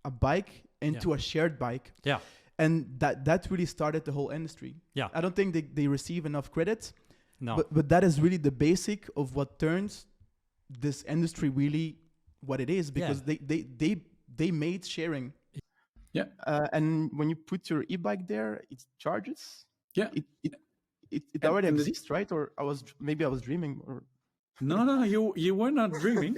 a bike into a shared bike. Yeah. And that really started the whole industry. Yeah. I don't think they receive enough credit. No. But that is really the basic of what turns this industry really what it is, because they made sharing. Yeah. And when you put your e-bike there, it charges. Yeah. It already exists, right? Or I was dreaming. Or No, you were not dreaming.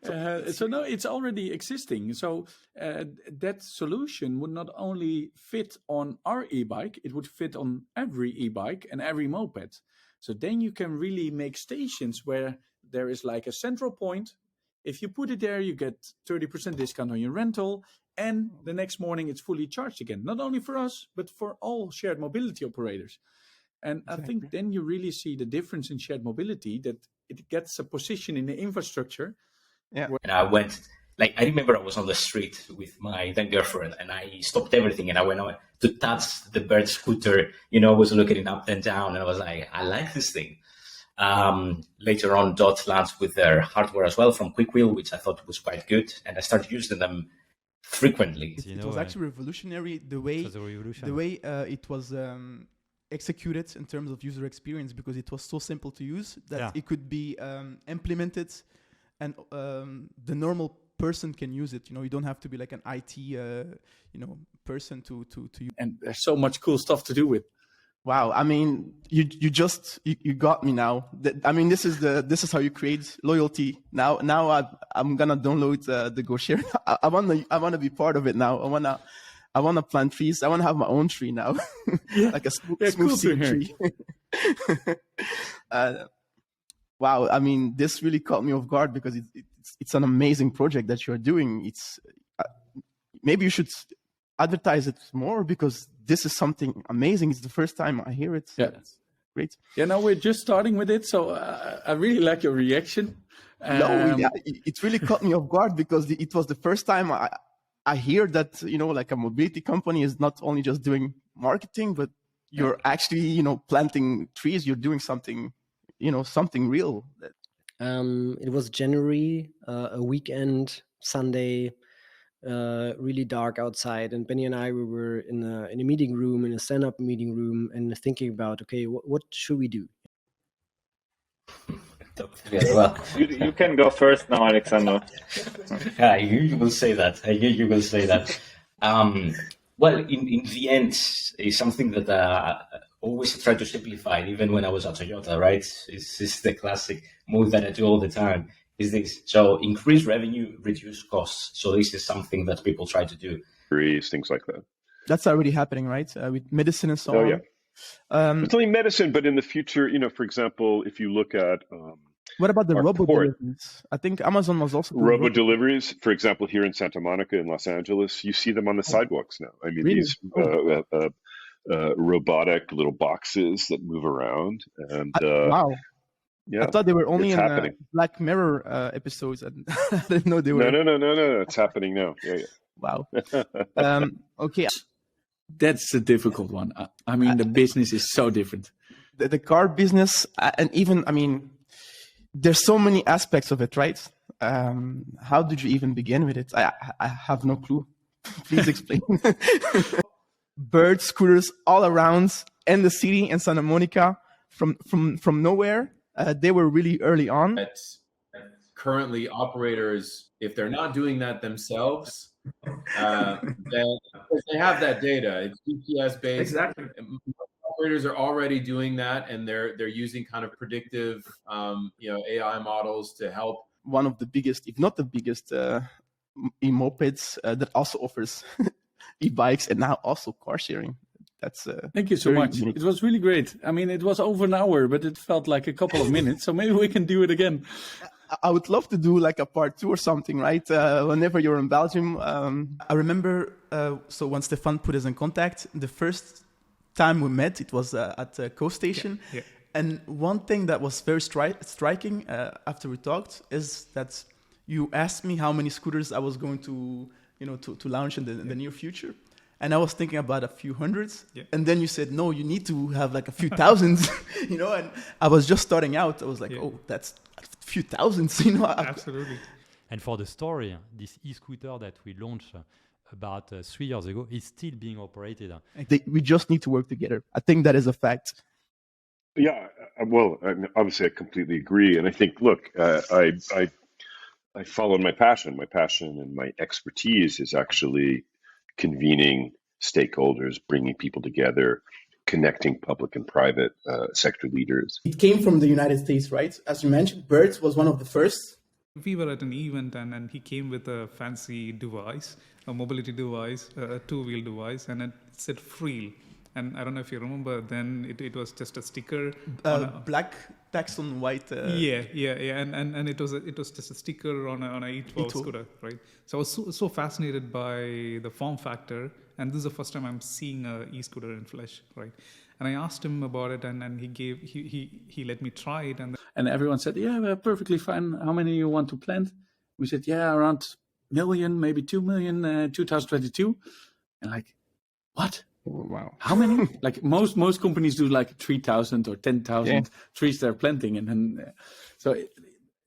So no, it's already existing. So that solution would not only fit on our e-bike, it would fit on every e-bike and every moped. So then you can really make stations where there is like a central point. If you put it there, you get 30% discount on your rental, and the next morning it's fully charged again. Not only for us, but for all shared mobility operators. And I think then you really see the difference in shared mobility, that it gets a position in the infrastructure. Yeah. And I went, like, I remember I was on the street with my then girlfriend, and I stopped everything and I went out to touch the bird scooter, was looking it up and down, and I was like, I like this thing. Later on, Dot launched with their hardware as well from Quickwheel, which I thought was quite good, and I started using them frequently. It was actually revolutionary the way it was executed in terms of user experience, because it was so simple to use that it could be implemented, and the normal person can use it. You don't have to be like an IT person to use. And there's so much cool stuff to do with. Wow, I mean, you got me now. I mean, this is how you create loyalty. Now I'm gonna download the GoShare. I wanna be part of it now. I wanna plant trees. I wanna have my own tree now, like a smooth tree. Wow, I mean, this really caught me off guard, because it's an amazing project that you're doing. It's maybe you should advertise it more, because this is something amazing. It's the first time I hear it. Yeah, it's great. Yeah, no, we're just starting with it, so I really like your reaction. It really caught me off guard, because it was the first time I hear that like a mobility company is not only just doing marketing, but you're actually planting trees. You're doing something something real. It was January, a weekend, Sunday. Really dark outside, and Benny and I, we were in a meeting room, in a stand-up meeting room, and thinking about, okay, what should we do? Well, you can go first now, Alexander. I hear you will say that. Well, in the end, it's something that I always try to simplify, even when I was at Toyota, right? It's the classic move that I do all the time. Is this. So increase revenue, reduce costs. So this is something that people try to do. Things like that. That's already happening, right? With medicine and so on. Yeah. It's only medicine, but in the future, for example, if you look at what about the robo deliveries? I think Amazon was also robo deliveries. For example, here in Santa Monica in Los Angeles, you see them on the sidewalks now. I mean, really? These robotic little boxes that move around, and wow. Yeah, I thought they were only in Black Mirror episodes, and I didn't know they were. No. It's happening now. Yeah. Wow. Okay. That's a difficult one. I mean, the business is so different. The car business, and even, I mean, there's so many aspects of it, right? How did you even begin with it? I have no clue. Please explain. Bird scooters all around in the city in Santa Monica from nowhere. They were really early on. Currently, operators, if they're not doing that themselves, then they have that data. It's GPS based. Exactly. Operators are already doing that, and they're using kind of predictive, AI models to help. One of the biggest, if not the biggest, e-mopeds that also offers e-bikes and now also car sharing. That's thank you so much. Unique. It was really great. I mean, it was over an hour, but it felt like a couple of minutes. So maybe we can do it again. I would love to do like a part 2 or something, right? Whenever you're in Belgium. I remember, so when Stefan put us in contact, the first time we met, it was at a coast station. Yeah. And one thing that was very striking after we talked is that you asked me how many scooters I was going to launch in the near future. And I was thinking about a few hundreds. Yeah. And then you said, no, you need to have like a few thousands, and I was just starting out. I was like, oh, that's a few thousands, Absolutely. And for the story, this e-scooter that we launched about 3 years ago is still being operated. We just need to work together. I think that is a fact. Yeah, well, I mean, obviously, I completely agree, and I think, look, I followed my passion. My passion and my expertise is actually convening stakeholders, bringing people together, connecting public and private sector leaders. It came from the United States, right? As you mentioned, Bert was one of the first. We were at an event and he came with a fancy device, a mobility device, a two-wheel device, and it said Freel. And I don't know if you remember, then it was just a sticker. Black text on white. Yeah. And it was just a sticker on a e-12 scooter, right? So I was so fascinated by the form factor, and this is the first time I'm seeing a e-scooter in flesh, right? And I asked him about it, and he let me try it, and everyone said, yeah, we're perfectly fine. How many you want to plant? We said, yeah, around 1 million, maybe 2 million, 2022. And like, what? Oh, wow. How many? Like most companies do like 3,000 or 10,000 trees they're planting. And then, so it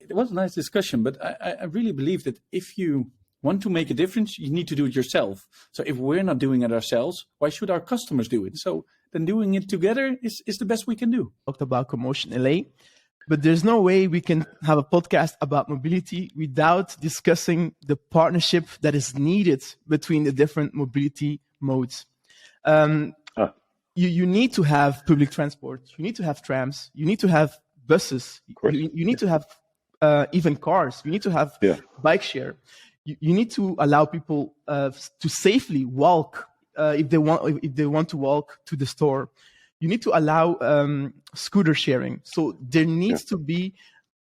was a nice discussion, but I really believe that if you want to make a difference, you need to do it yourself. So if we're not doing it ourselves, why should our customers do it? So then doing it together is the best we can do. Talked about Commotion LA, but there's no way we can have a podcast about mobility without discussing the partnership that is needed between the different mobility modes. You need to have public transport. You need to have trams. You need to have buses. You need to have even cars. You need to have bike share. You need to allow people to safely walk if they want to walk to the store. You need to allow scooter sharing. So there needs to be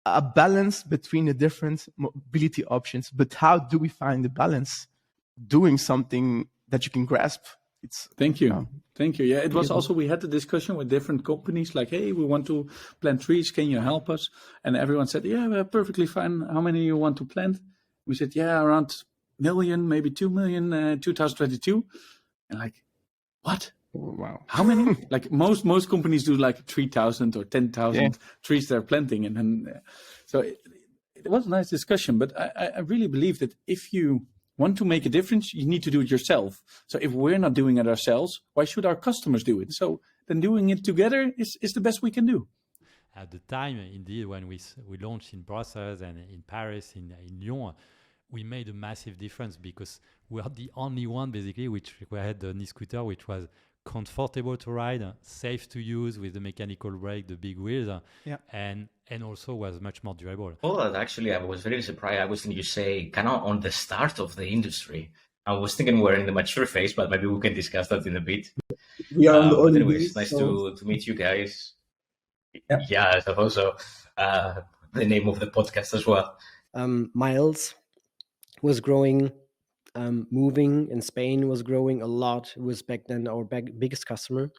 a balance between the different mobility options. But how do we find the balance? Doing something that you can grasp. Thank you. Yeah, it was also, we had the discussion with different companies like, hey, we want to plant trees. Can you help us? And everyone said, yeah, we're perfectly fine. How many you want to plant? We said, yeah, around 1 million, maybe 2 million, 2022. And like, what? Oh, wow. How many? Like most companies do like 3,000 or 10,000 trees they're planting. And then, so it was a nice discussion, but I really believe that if you want to make a difference, you need to do it yourself. So if we're not doing it ourselves, why should our customers do it? So then doing it together is the best we can do. At the time, indeed, when we launched in Brussels and in Paris, in Lyon, we made a massive difference because we are the only one basically which had an e-scooter which was comfortable to ride, safe to use with the mechanical brake, the big wheels, and also was much more durable. Well, actually, I was very surprised. I was thinking you say kind of on the start of the industry. I was thinking we're in the mature phase, but maybe we can discuss that in a bit. We are on the early anyways, days, nice to meet you guys. Yeah, I suppose so. The name of the podcast as well. Miles was growing. Moving in Spain was growing a lot. It was back then our biggest customer.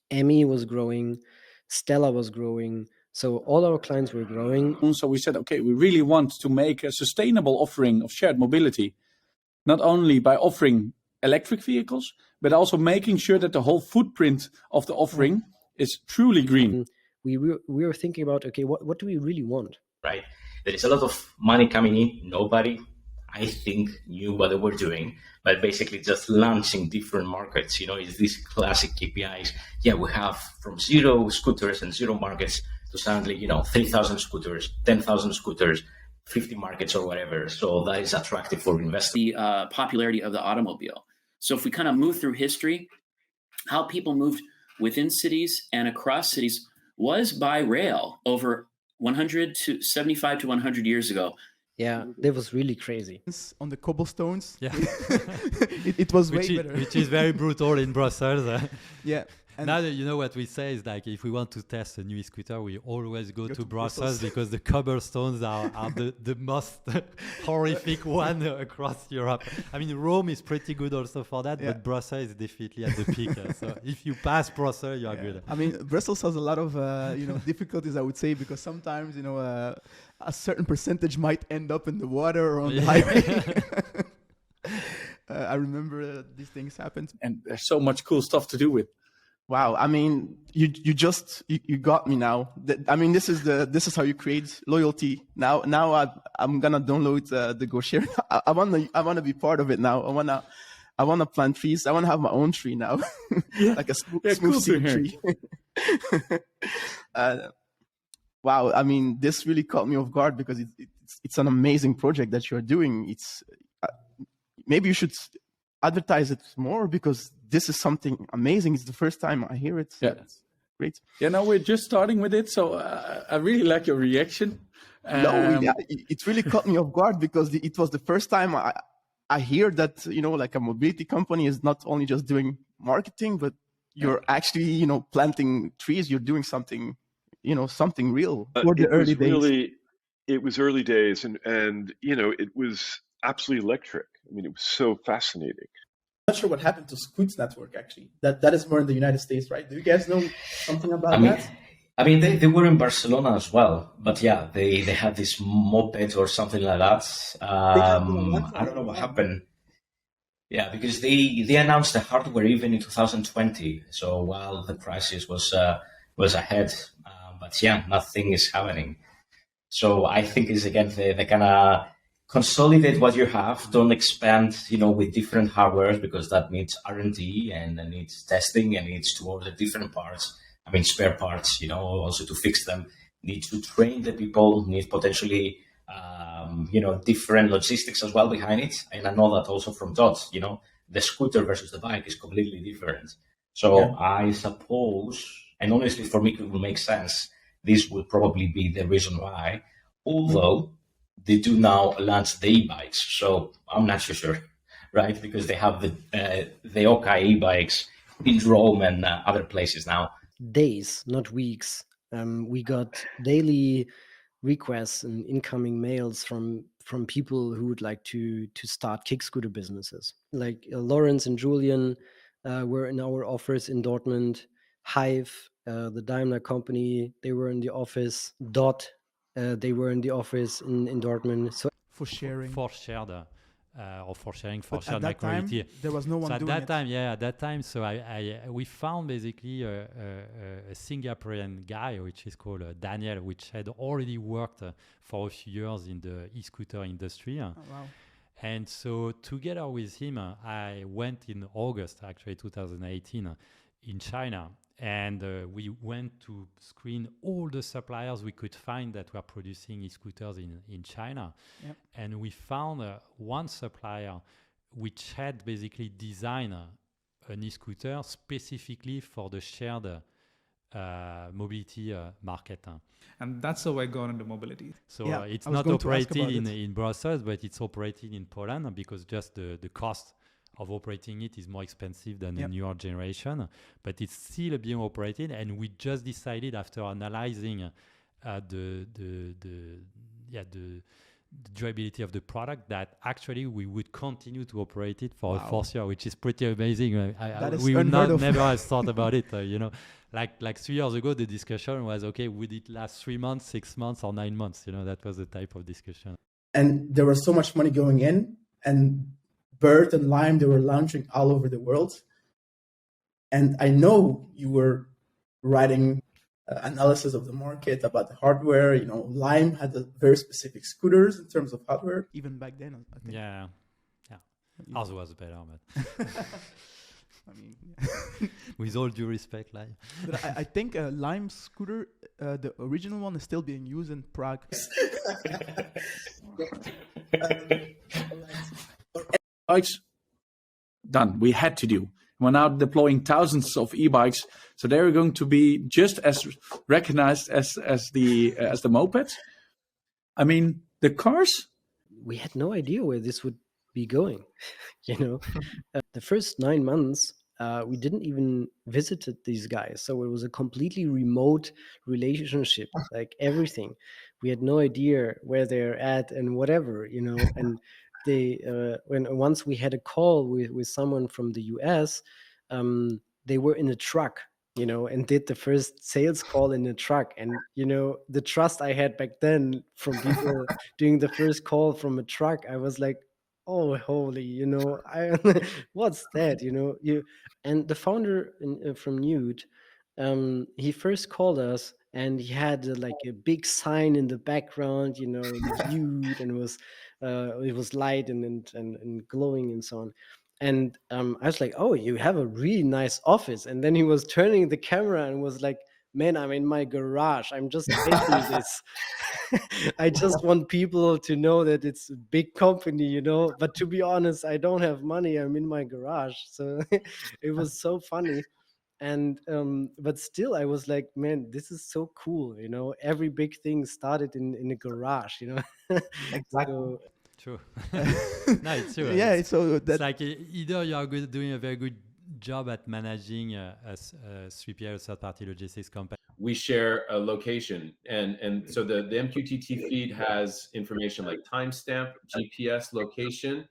Emmy was growing. Stella was growing. So all our clients were growing. So we said, okay, we really want to make a sustainable offering of shared mobility, not only by offering electric vehicles, but also making sure that the whole footprint of the offering is truly green. We were thinking about, okay, what do we really want? Right. There is a lot of money coming in. Nobody, I think, knew what they were doing, but basically just launching different markets. It's these classic KPIs. Yeah, we have from 0 scooters and 0 markets to suddenly, 3,000 scooters, 10,000 scooters, 50 markets or whatever. So that is attractive for investors. The popularity of the automobile. So if we kind of move through history, how people moved within cities and across cities was by rail over 100 to 75 to 100 years ago. Yeah, that was really crazy. On the cobblestones. Yeah. it was way better. Which is very brutal in Brussels. Yeah. And now that you know what we say is like if we want to test a new e-scooter, we always go to Brussels because the cobblestones are the most horrific one across Europe. I mean, Rome is pretty good also for that, but Brussels is definitely at the peak. So if you pass Brussels, you are good. I mean, Brussels has a lot of difficulties, I would say, because sometimes a certain percentage might end up in the water or on the highway. I remember these things happened, and there's so much cool stuff to do with. Wow, I mean, you got me now. I mean, this is how you create loyalty. Now I'm gonna download the GoShare. I wanna be part of it now. I wanna plant trees. I wanna have my own tree now, Yeah, like a smooth cool to seed hear. tree. Wow, I mean, this really caught me off guard because it's an amazing project that you're doing. It's maybe you should advertise it more because this is something amazing. It's the first time I hear it. Yeah. It's great. Yeah, no, we're just starting with it, so I really like your reaction. It really caught me off guard because it was the first time I hear that, like a mobility company is not only just doing marketing, but you're actually, planting trees. You're doing something, something real for the early days. It was early days, and it was absolutely electric. I mean, it was so fascinating. I'm not sure what happened to Scoot's network, actually. That is more in the United States, right? Do you guys know something about that? I mean, they were in Barcelona as well, but yeah, they had this moped or something like that. I don't know what happened. Yeah, because they announced the hardware even in 2020. So while the crisis was ahead, but yeah, nothing is happening. So I think it's again they kind of consolidate what you have. Don't expand, with different hardware because that needs R&D and it needs testing and needs to order different parts. I mean, spare parts, also to fix them. Need to train the people. Need potentially, different logistics as well behind it. And I know that also from Dot. The scooter versus the bike is completely different. So yeah. I suppose, and honestly, for me, it will make sense. This will probably be the reason why. Although they do now launch the e-bikes, so I'm not so sure, right? Because they have the Oka e-bikes in Rome and other places now. Days, not weeks. We got daily requests and incoming mails from people who would like to start kick scooter businesses. Like Lawrence and Julian were in our office in Dortmund. Hive, the Daimler company, they were in the office. Dot, they were in the office in Dortmund. So for sharing, for shared micromobility. There was no one doing it. At that time, so we found basically a Singaporean guy, which is called Daniel, which had already worked for a few years in the e-scooter industry. Oh, wow. And so together with him, I went in August, actually 2018, in China. And we went to screen all the suppliers we could find that were producing e-scooters in China. Yep. And we found one supplier which had basically designed an e-scooter specifically for the shared mobility market. And that's how I got into mobility. So it's not operated in Brussels, but it's operated in Poland because just the cost of operating it is more expensive than the newer generation, but it's still being operated. And we just decided after analyzing the durability of the product that actually we would continue to operate it for a fourth year, which is pretty amazing. We would never have thought about it. Like 3 years ago, the discussion was, okay, would it last 3 months, 6 months, or 9 months? That was the type of discussion. And there was so much money going in, and Bird and Lime, they were launching all over the world. And I know you were writing analysis of the market about the hardware. Lime had a very specific scooters in terms of hardware, even back then, I think. Yeah. Ours was better, but I mean, with all due respect, Lime. But I think Lime scooter, the original one, is still being used in Prague. Bikes done. We had to do. We're now deploying thousands of e-bikes, so they're going to be just as recognized as the mopeds. I mean, the cars. We had no idea where this would be going. The first 9 months, we didn't even visited these guys, so it was a completely remote relationship. Like everything, we had no idea where they're at and whatever, and. Once we had a call with someone from the US, they were in a truck, and did the first sales call in a truck. And, the trust I had back then from people doing the first call from a truck, I was like, oh, holy, what's that? And the founder from Newt, he first called us, and he had like a big sign in the background, Newt, and it was light and glowing and so on. And I was like, oh, you have a really nice office. And then he was turning the camera and was like, man, I'm in my garage. I'm just taking this. I just want people to know that it's a big company, But to be honest, I don't have money. I'm in my garage. So it was so funny. And but still, I was like, man, this is so cool. Every big thing started in a garage. Exactly. So, True. No, it's true. Yeah, so It's that like either you are doing a very good job at managing a 3PL, third-party logistics company. We share a location, and so the MQTT feed has information like timestamp, GPS location,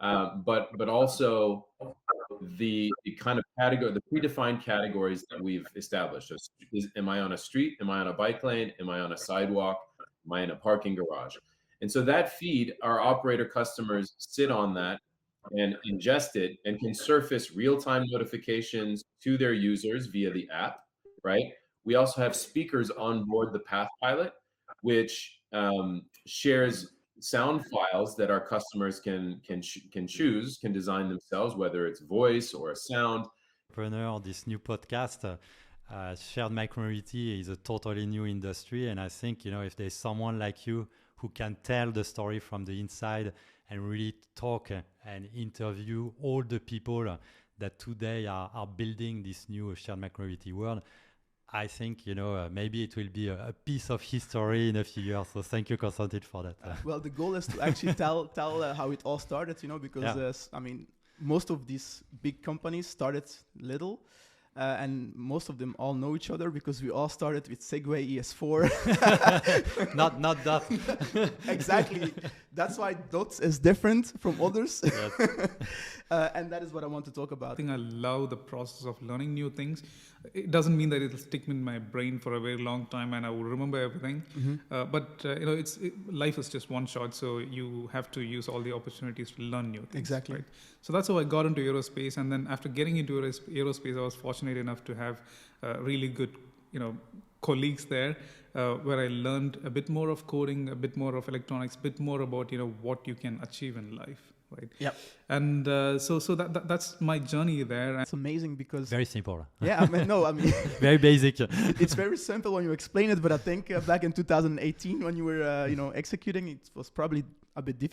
but also the kind of category, the predefined categories that we've established. So am I on a street? Am I on a bike lane? Am I on a sidewalk? Am I in a parking garage? And so that feed, our operator customers sit on that and ingest it and can surface real-time notifications to their users via the app, right? We also have speakers on board the Path Pilot, which shares sound files that our customers can choose, can design themselves, whether it's voice or a sound. This new podcast, shared micromobility is a totally new industry, and I think if there's someone like you who can tell the story from the inside and really talk and interview all the people that today are building this new shared micromobility world, I think maybe it will be a piece of history in a few years. So thank you, Constantin, for that. Well, the goal is to actually tell how it all started, because most of these big companies started little. And most of them all know each other because we all started with Segway ES4. not that. Exactly. That's why DOTS is different from others. And that is what I want to talk about. I think I love the process of learning new things. It doesn't mean that it'll stick in my brain for a very long time and I will remember everything. But life is just one shot, so you have to use all the opportunities to learn new things. Exactly. Right? So that's how I got into aerospace. And then after getting into aerospace, I was fortunate enough to have really good, colleagues there, where I learned a bit more of coding, a bit more of electronics, a bit more about what you can achieve in life. Right. Yep. And so that's my journey there. It's amazing because very simple. Yeah, I mean very basic. It's very simple when you explain it, but I think back in 2018 when you were executing, it was probably a bit difficult.